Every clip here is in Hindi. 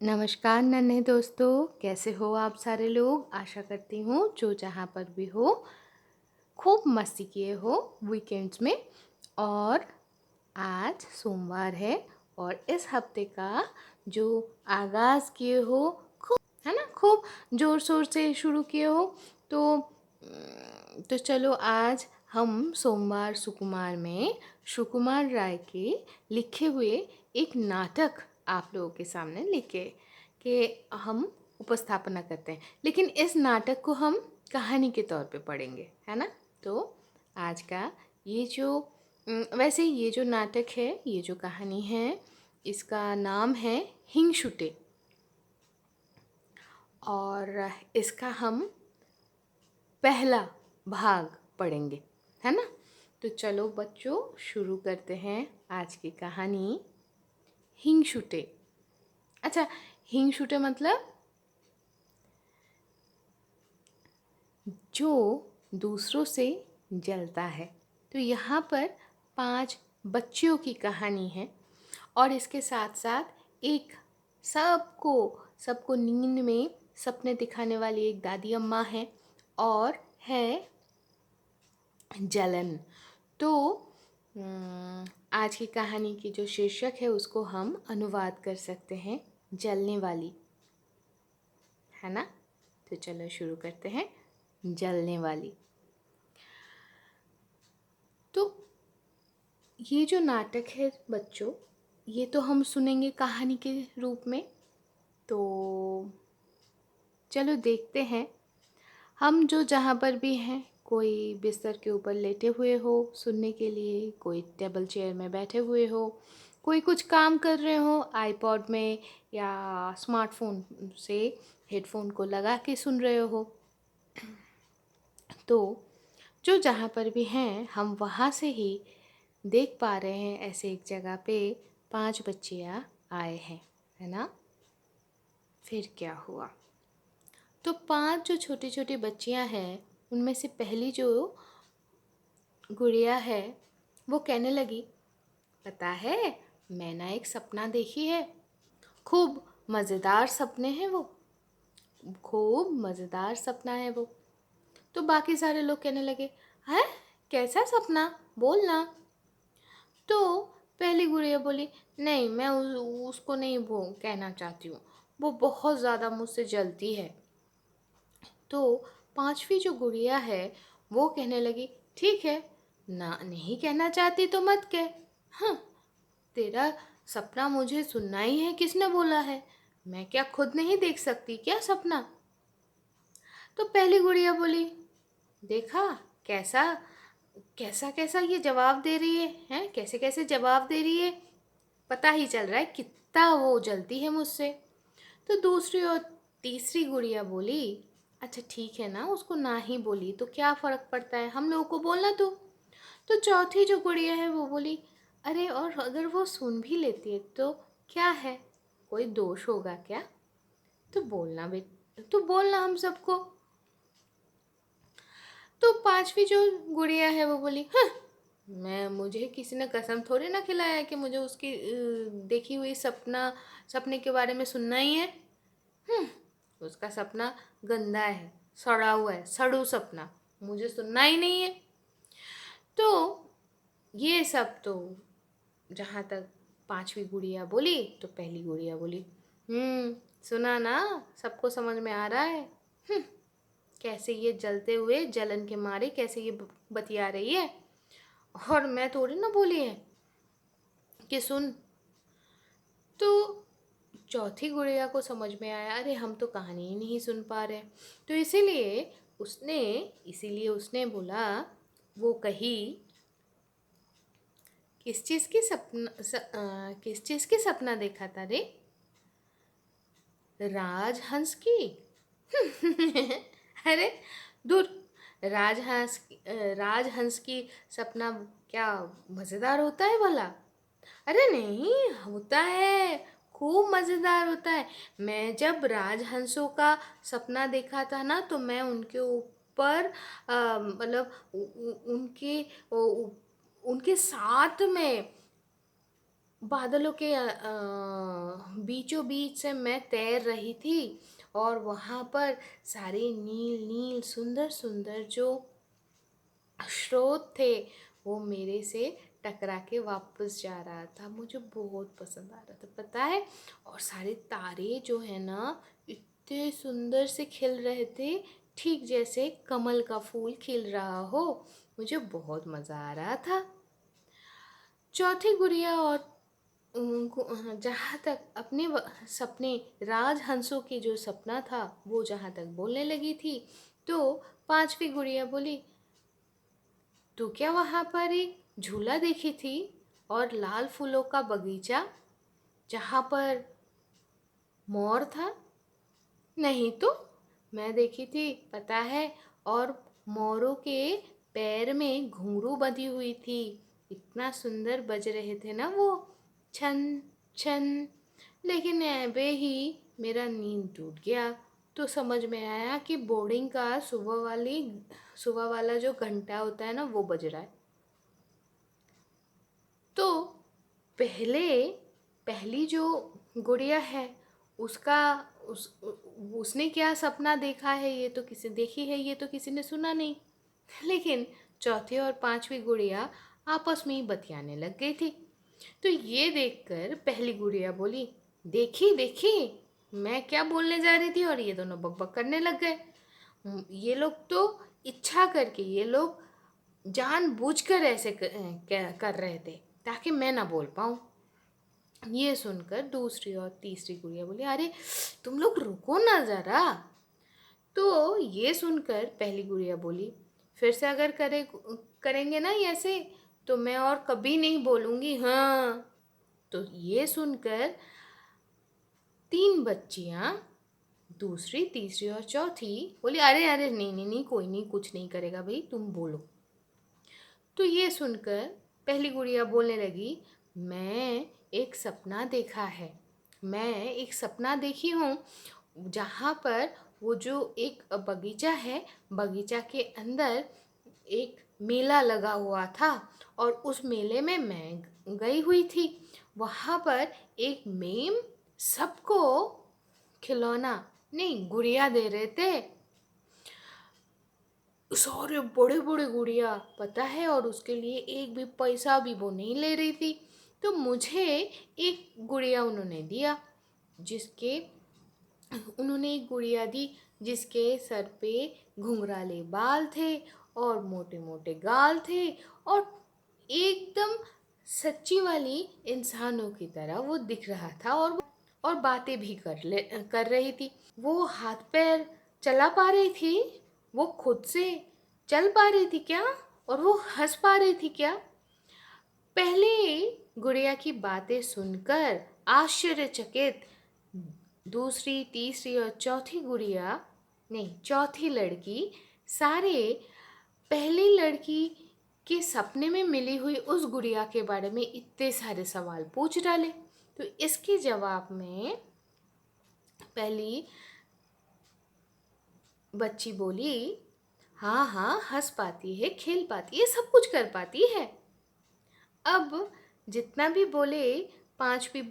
नमस्कार नन्हे दोस्तों, कैसे हो आप सारे लोग। आशा करती हूँ जो जहाँ पर भी हो खूब मस्ती किए हो वीकेंड्स में। और आज सोमवार है और इस हफ्ते का जो आगाज़ किए हो, खूब है ना, खूब ज़ोर शोर से शुरू किए हो। तो चलो आज हम सोमवार सुकुमार में सुकुमार राय के लिखे हुए एक नाटक आप लोगों के सामने लेके के हम उपस्थापना करते हैं। लेकिन इस नाटक को हम कहानी के तौर पे पढ़ेंगे, है ना। तो आज का ये जो वैसे ये जो नाटक है, ये जो कहानी है, इसका नाम है हिंगशुटे। और इसका हम पहला भाग पढ़ेंगे, है ना। तो चलो बच्चों, शुरू करते हैं आज की कहानी हिंगशुटे। अच्छा, हिंगशुटे मतलब जो दूसरों से जलता है। तो यहाँ पर 5 बच्चियों की कहानी है और इसके साथ साथ एक सबको सबको नींद में सपने दिखाने वाली एक दादी अम्मा है और है जलन। तो आज की कहानी की जो शीर्षक है उसको हम अनुवाद कर सकते हैं जलने वाली, है ना। तो चलो शुरू करते हैं जलने वाली। तो ये जो नाटक है बच्चों, ये तो हम सुनेंगे कहानी के रूप में। तो चलो देखते हैं, हम जो जहाँ पर भी हैं, कोई बिस्तर के ऊपर लेटे हुए हो सुनने के लिए, कोई टेबल चेयर में बैठे हुए हो, कोई कुछ काम कर रहे हो आईपॉड में या स्मार्टफोन से हेडफोन को लगा के सुन रहे हो। तो जो जहाँ पर भी हैं, हम वहाँ से ही देख पा रहे हैं ऐसे एक जगह पे 5 बच्चियाँ आए हैं, है ना। फिर क्या हुआ, तो 5 जो छोटी छोटी बच्चियाँ हैं, उनमें से पहली जो गुड़िया है वो कहने लगी, पता है मैं ना एक सपना देखी है, खूब मज़ेदार सपने हैं वो, खूब मज़ेदार सपना है वो। तो बाकी सारे लोग कहने लगे, है कैसा सपना, बोलना। तो पहली गुड़िया बोली, नहीं मैं उसको नहीं वो कहना चाहती हूँ, वो बहुत ज़्यादा मुझसे जलती है। तो 5वीं जो गुड़िया है वो कहने लगी, ठीक है ना, नहीं कहना चाहती तो मत कह। हाँ, तेरा सपना मुझे सुनना ही है, किसने बोला है, मैं क्या खुद नहीं देख सकती क्या सपना। तो पहली गुड़िया बोली, देखा कैसा कैसा कैसा ये जवाब दे रही है, हैं कैसे कैसे जवाब दे रही है, पता ही चल रहा है कितना वो जलती है मुझसे। तो दूसरी और तीसरी गुड़िया बोली, अच्छा ठीक है ना, उसको ना ही बोली तो क्या फ़र्क पड़ता है, हम लोगों को बोलना तो चौथी जो गुड़िया है वो बोली, अरे और अगर वो सुन भी लेती है तो क्या है, कोई दोष होगा क्या, तो बोलना तो बोलना हम सबको। तो 5वीं जो गुड़िया है वो बोली, हाँ मैं, मुझे किसी ने कसम थोड़ी ना खिलाया है कि मुझे उसकी देखी हुई सपने के बारे में सुनना ही है। उसका सपना गंदा है, सड़ा हुआ है, सड़ू सपना, मुझे सुनना ही नहीं है। तो ये सब तो जहाँ तक 5वीं गुड़िया बोली, तो पहली गुड़िया बोली, सुना ना, सबको समझ में आ रहा है। कैसे ये जलते हुए जलन के मारे कैसे ये बतिया रही है, और मैं थोड़ी ना बोली है कि सुन। तो चौथी गुड़िया को समझ में आया, अरे हम तो कहानी ही नहीं सुन पा रहे। तो इसीलिए उसने बोला, वो कही, किस चीज़ की सपना देखा था रे, राजहंस की। अरे दूर, राजहंस की सपना क्या मज़ेदार होता है भला। अरे नहीं होता है, खूब मज़ेदार होता है। मैं जब राजहंसों का सपना देखा था ना, तो मैं उनके ऊपर मतलब उनके साथ में बादलों के बीचों बीच से मैं तैर रही थी और वहाँ पर सारे नील नील सुंदर सुंदर जो स्रोत थे वो मेरे से टकरा के वापस जा रहा था। मुझे बहुत पसंद आ रहा था, पता है। और सारे तारे जो है ना इतने सुंदर से खिल रहे थे, ठीक जैसे कमल का फूल खिल रहा हो। मुझे बहुत मज़ा आ रहा था। चौथी गुड़िया और जहाँ तक अपने सपने राजहंसों की जो सपना था वो जहाँ तक बोलने लगी थी, तो पांचवी गुड़िया बोली, तू क्या वहाँ पर एक झूला देखी थी और लाल फूलों का बगीचा जहाँ पर मोर था? नहीं तो, मैं देखी थी, पता है। और मोरों के पैर में घुंघरू बंधी हुई थी, इतना सुंदर बज रहे थे ना वो, छन छन। लेकिन ऐबे ही मेरा नींद टूट गया, तो समझ में आया कि बोर्डिंग का सुबह वाला जो घंटा होता है ना वो बज रहा है। तो पहले पहली जो गुड़िया है उसका उसने क्या सपना देखा है ये तो किसी ने सुना नहीं। लेकिन चौथी और पांचवी गुड़िया आपस में ही बतियाने लग गई थी। तो ये देखकर पहली गुड़िया बोली, देखी देखी, मैं क्या बोलने जा रही थी और ये दोनों बकबक करने लग गए। ये लोग तो इच्छा करके, ये लोग जानबूझकर ऐसे कर रहे थे ताकि मैं ना बोल पाऊँ। ये सुनकर दूसरी और तीसरी गुड़िया बोली, अरे तुम लोग रुको ना ज़रा। तो ये सुनकर पहली गुड़िया बोली, फिर से अगर करेंगे ना ऐसे तो मैं और कभी नहीं बोलूँगी, हाँ। तो ये सुनकर तीन बच्चियाँ, दूसरी तीसरी और चौथी, बोली, अरे अरे नहीं नहीं नहीं, कोई नहीं, कुछ नहीं करेगा भाई, तुम बोलो। तो ये सुनकर पहली गुड़िया बोलने लगी, मैं एक सपना देखा है, मैं एक सपना देखी हूँ जहाँ पर वो जो एक बगीचा है, बगीचा के अंदर एक मेला लगा हुआ था और उस मेले में मैं गई हुई थी। वहाँ पर एक मेम सबको खिलौना नहीं गुड़िया दे रहे थे, सारे बड़े बड़े गुड़िया, पता है। और उसके लिए एक भी पैसा भी वो नहीं ले रही थी। तो मुझे एक गुड़िया उन्होंने दिया, जिसके उन्होंने एक गुड़िया दी जिसके सर पे घुंघराले बाल थे और मोटे मोटे गाल थे और एकदम सच्ची वाली इंसानों की तरह वो दिख रहा था। और बातें भी कर रही थी। वो हाथ पैर चला पा रही थी, वो खुद से चल पा रही थी क्या, और वो हंस पा रही थी क्या। पहले गुड़िया की बातें सुनकर आश्चर्यचकित दूसरी तीसरी और चौथी गुड़िया, नहीं चौथी लड़की, सारे पहली लड़की के सपने में मिली हुई उस गुड़िया के बारे में इतने सारे सवाल पूछ डाले। तो इसके जवाब में पहली बच्ची बोली, हाँ हाँ, हंस पाती है, खेल पाती है, सब कुछ कर पाती है। अब जितना भी बोले पांचवी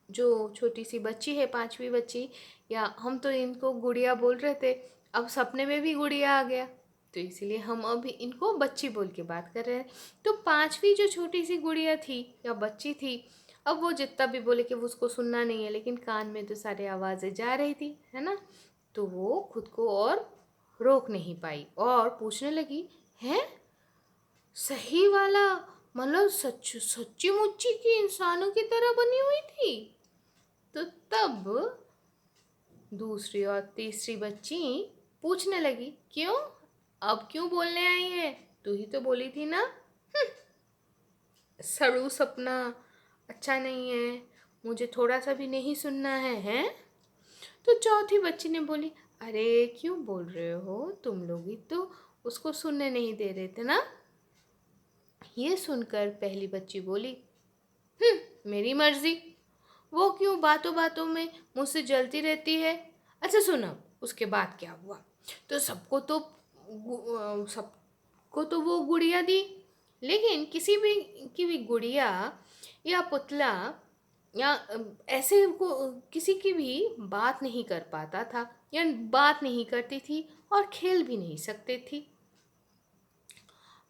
जो छोटी सी बच्ची है, पांचवी बच्ची, या हम तो इनको गुड़िया बोल रहे थे, अब सपने में भी गुड़िया आ गया, तो इसीलिए हम अभी इनको बच्ची बोल के बात कर रहे हैं। तो पांचवी जो छोटी सी गुड़िया थी या बच्ची थी, अब वो जितना भी बोले कि वो उसको सुनना नहीं है, लेकिन कान में तो सारी आवाज़ें जा रही थी, है ना। तो वो खुद को और रोक नहीं पाई और पूछने लगी, हैं, सही वाला मतलब सच्ची मुच्ची की इंसानों की तरह बनी हुई थी? तो तब दूसरी और तीसरी बच्ची पूछने लगी, क्यों, अब क्यों बोलने आई है, तू ही तो बोली थी ना। सड़ू सपना, अच्छा नहीं है, मुझे थोड़ा सा भी नहीं सुनना है, हैं। तो चौथी बच्ची ने बोली, अरे क्यों बोल रहे हो, तुम लोग ही तो उसको सुनने नहीं दे रहे थे ना। ये सुनकर पहली बच्ची बोली, मेरी मर्जी, वो क्यों बातों बातों में मुझसे जलती रहती है। अच्छा सुनो, उसके बाद क्या हुआ। तो सबको तो वो गुड़िया दी, लेकिन किसी भी की भी गुड़िया या पुतला या ऐसे को किसी की भी बात नहीं कर पाता था या बात नहीं करती थी और खेल भी नहीं सकती थी।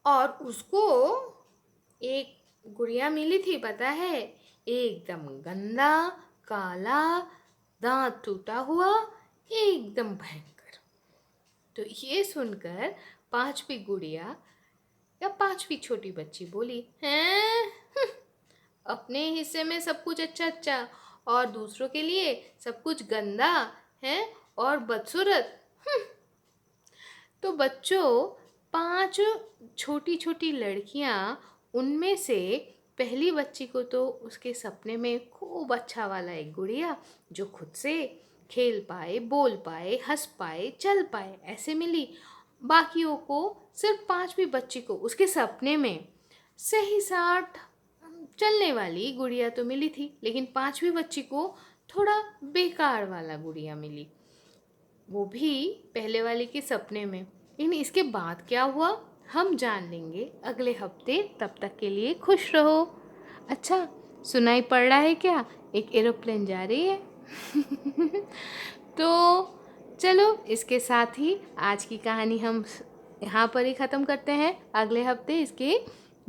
और उसको एक गुड़िया मिली थी, पता है, एकदम गंदा, काला, दांत टूटा हुआ, एकदम भयंकर। तो ये सुनकर पांचवी गुड़िया या पांचवी छोटी बच्ची बोली, हैं, अपने हिस्से में सब कुछ अच्छा अच्छा और दूसरों के लिए सब कुछ गंदा है और बदसूरत। तो बच्चों, पांच छोटी छोटी लड़कियां, उनमें से पहली बच्ची को तो उसके सपने में खूब अच्छा वाला एक गुड़िया जो खुद से खेल पाए, बोल पाए, हंस पाए, चल पाए, ऐसे मिली। बाकियों को सिर्फ पांचवी बच्ची को उसके सपने में सही साठ चलने वाली गुड़िया तो मिली थी, लेकिन पांचवी बच्ची को थोड़ा बेकार वाला गुड़िया मिली, वो भी पहले वाले के सपने में। लेकिन इसके बाद क्या हुआ हम जान लेंगे अगले हफ्ते। तब तक के लिए खुश रहो। अच्छा, सुनाई पड़ रहा है क्या? एक एरोप्लेन जा रही है। तो चलो, इसके साथ ही आज की कहानी हम यहाँ पर ही ख़त्म करते हैं। अगले हफ्ते इसके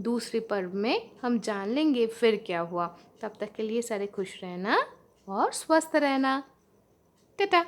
दूसरे पर्व में हम जान लेंगे फिर क्या हुआ। तब तक के लिए सारे खुश रहना और स्वस्थ रहना। टाटा।